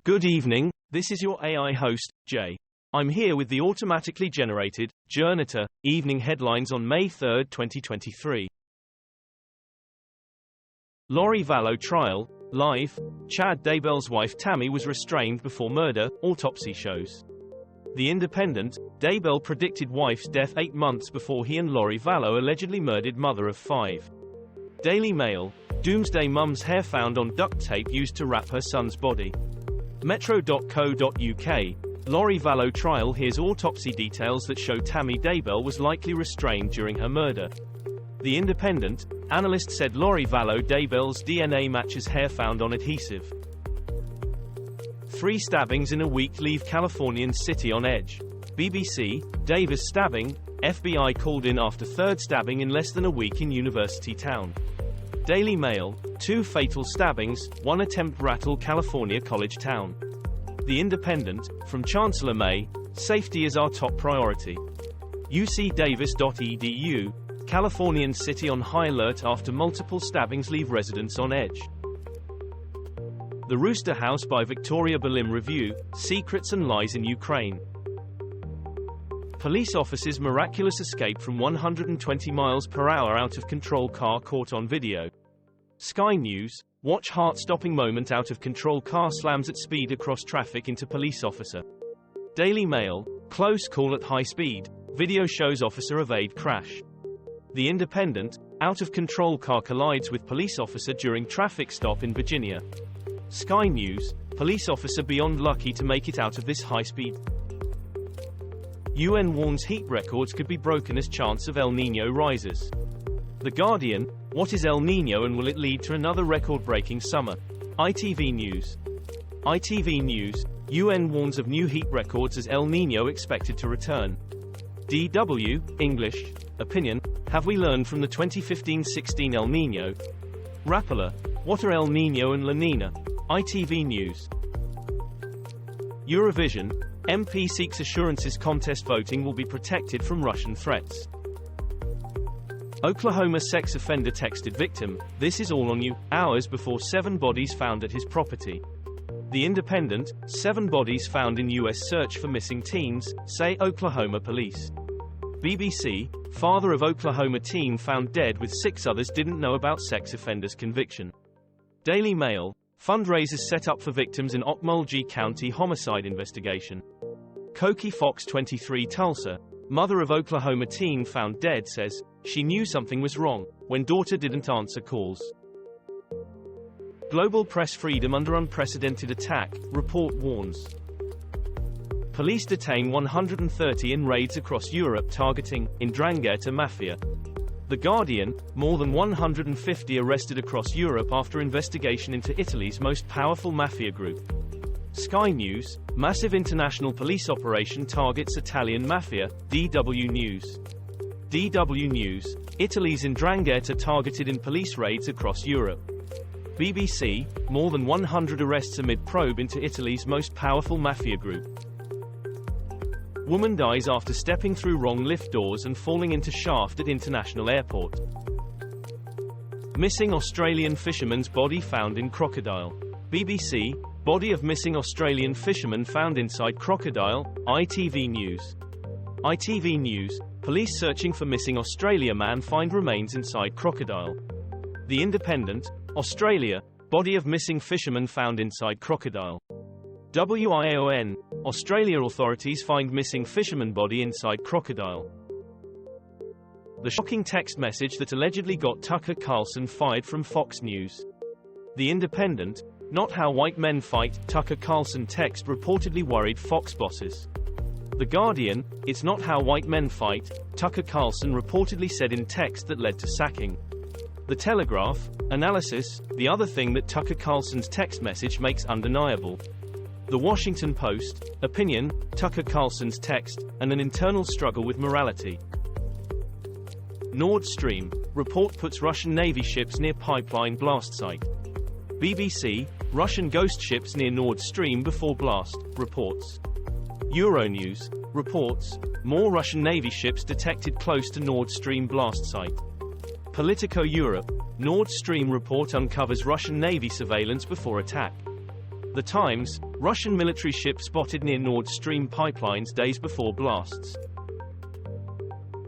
Good evening, this is your AI host, Jay. I'm here with the automatically generated, Journato, evening headlines on May 3, 2023. Lori Vallow trial, live, Chad Daybell's wife Tammy was restrained before murder, autopsy shows. The Independent, Daybell predicted wife's death 8 months before he and Lori Vallow allegedly murdered mother of 5. Daily Mail, Doomsday Mum's hair found on duct tape used to wrap her son's body. Metro.co.uk, Lori Vallow trial hears autopsy details that show Tammy Daybell was likely restrained during her murder. The Independent, analyst said Lori Vallow Daybell's DNA matches hair found on adhesive. 3 stabbings in a week leave Californian city on edge. BBC, Davis stabbing, FBI called in after 3rd stabbing in less than a week in University Town. Daily Mail, 2 fatal stabbings, 1 attempt rattle California college town. The Independent, from Chancellor May, safety is our top priority. UC-Davis.edu, Californian city on high alert after multiple stabbings leave residents on edge. The Rooster House by Victoria Belim review, secrets and lies in Ukraine. Police officers' miraculous escape from 120 miles per hour out of control car caught on video. Sky News, watch heart-stopping moment out of control car slams at speed across traffic into police officer. Daily Mail, close call at high speed, video shows officer evade crash. The Independent, out of control car collides with police officer during traffic stop in Virginia. Sky News, police officer beyond lucky to make it out of this high speed. UN warns heat records could be broken as chance of El Niño rises. The Guardian, what is El Niño and will it lead to another record-breaking summer? ITV News. ITV News, UN warns of new heat records as El Niño expected to return. DW, English, opinion, have we learned from the 2015-16 El Niño? Rapala, what are El Niño and La Nina? ITV News. Eurovision, MP seeks assurances contest voting will be protected from Russian threats. Oklahoma sex offender texted victim, "This is all on you," hours before 7 bodies found at his property. The Independent, 7 bodies found in U.S. search for missing teens, say Oklahoma police. BBC, father of Oklahoma teen found dead with 6 others didn't know about sex offender's conviction. Daily Mail, fundraisers set up for victims in Okmulgee County homicide investigation. Koki Fox 23 Tulsa, mother of Oklahoma teen found dead says, she knew something was wrong, when daughter didn't answer calls. Global press freedom under unprecedented attack, report warns. Police detain 130 in raids across Europe targeting, 'Ndrangheta mafia. The Guardian, more than 150 arrested across Europe after investigation into Italy's most powerful mafia group. Sky News, massive international police operation targets Italian mafia, DW News. DW News, Italy's 'Ndrangheta targeted in police raids across Europe. BBC, more than 100 arrests amid probe into Italy's most powerful mafia group. Woman dies after stepping through wrong lift doors and falling into shaft at international airport. Missing Australian fisherman's body found in crocodile. BBC, body of missing Australian fisherman found inside crocodile, ITV News. ITV News, police searching for missing Australia man find remains inside crocodile. The Independent, Australia, body of missing fisherman found inside crocodile. WIAON, Australia authorities find missing fisherman body inside crocodile. The shocking text message that allegedly got Tucker Carlson fired from Fox News. The Independent, not how white men fight, Tucker Carlson text reportedly worried Fox bosses. The Guardian, it's not how white men fight, Tucker Carlson reportedly said in text that led to sacking. The Telegraph, analysis, the other thing that Tucker Carlson's text message makes undeniable. The Washington Post, opinion, Tucker Carlson's text, and an internal struggle with morality. Nord Stream, report puts Russian Navy ships near pipeline blast site. BBC, Russian ghost ships near Nord Stream before blast, reports. Euronews, reports, more Russian Navy ships detected close to Nord Stream blast site. Politico Europe, Nord Stream report uncovers Russian Navy surveillance before attack. The Times, Russian military ship spotted near Nord Stream pipelines days before blasts.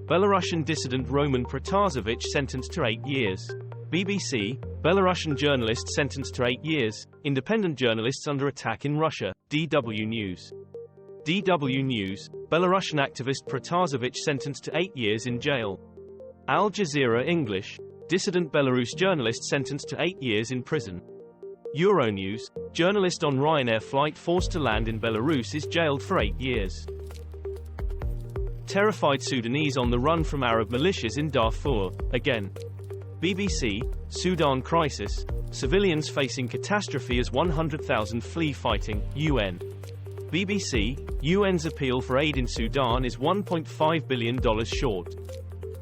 Belarusian dissident Roman Protasevich sentenced to 8 years. BBC, Belarusian journalist sentenced to 8 years, independent journalists under attack in Russia, DW News. DW News, Belarusian activist Protasevich sentenced to 8 years in jail. Al Jazeera English, dissident Belarus journalist sentenced to 8 years in prison. Euronews, journalist on Ryanair flight forced to land in Belarus is jailed for 8 years. Terrified Sudanese on the run from Arab militias in Darfur, again. BBC, Sudan crisis, civilians facing catastrophe as 100,000 flee fighting, UN. BBC, UN's appeal for aid in Sudan is $1.5 billion short.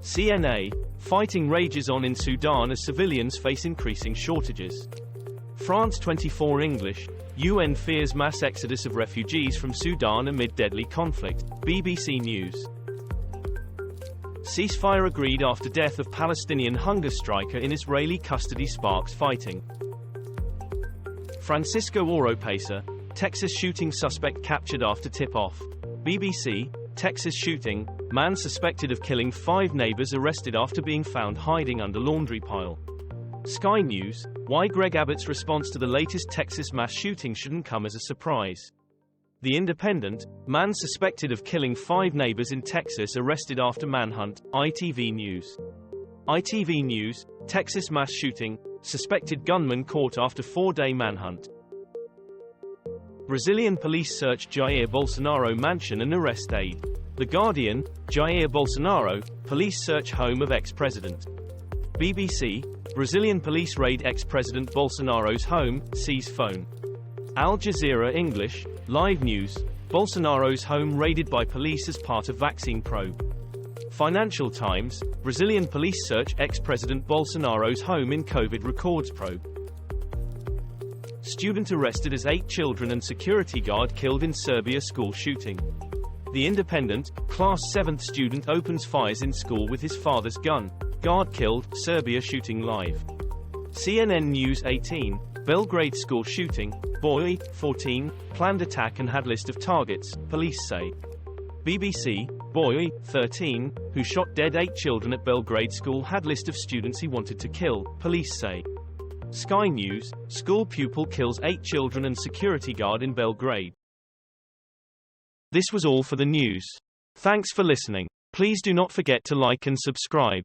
CNA, fighting rages on in Sudan as civilians face increasing shortages. France 24 English, UN fears mass exodus of refugees from Sudan amid deadly conflict, BBC News. Ceasefire agreed after death of Palestinian hunger striker in Israeli custody sparks fighting. Francisco Oropesa, Texas shooting suspect captured after tip-off. BBC, Texas shooting, man suspected of killing 5 neighbors arrested after being found hiding under laundry pile. Sky News, why Greg Abbott's response to the latest Texas mass shooting shouldn't come as a surprise. The Independent, man suspected of killing 5 neighbors in Texas arrested after manhunt, ITV News. ITV News, Texas mass shooting, suspected gunman caught after 4-day manhunt. Brazilian police search Jair Bolsonaro mansion and arrest aide. The Guardian, Jair Bolsonaro, police search home of ex-president. BBC, Brazilian police raid ex-president Bolsonaro's home, seize phone. Al Jazeera English, live news, Bolsonaro's home raided by police as part of vaccine probe. Financial Times, Brazilian police search ex-president Bolsonaro's home in COVID records probe. Student arrested as 8 children and security guard killed in Serbia school shooting. The Independent, class 7th student opens fires in school with his father's gun. Guard killed, Serbia shooting live. CNN News 18, Belgrade school shooting, boy, 14, planned attack and had list of targets, police say. BBC, boy, 13, who shot dead 8 children at Belgrade school had list of students he wanted to kill, police say. Sky News, school pupil kills 8 children and security guard in Belgrade. This was all for the news. Thanks for listening. Please do not forget to like and subscribe.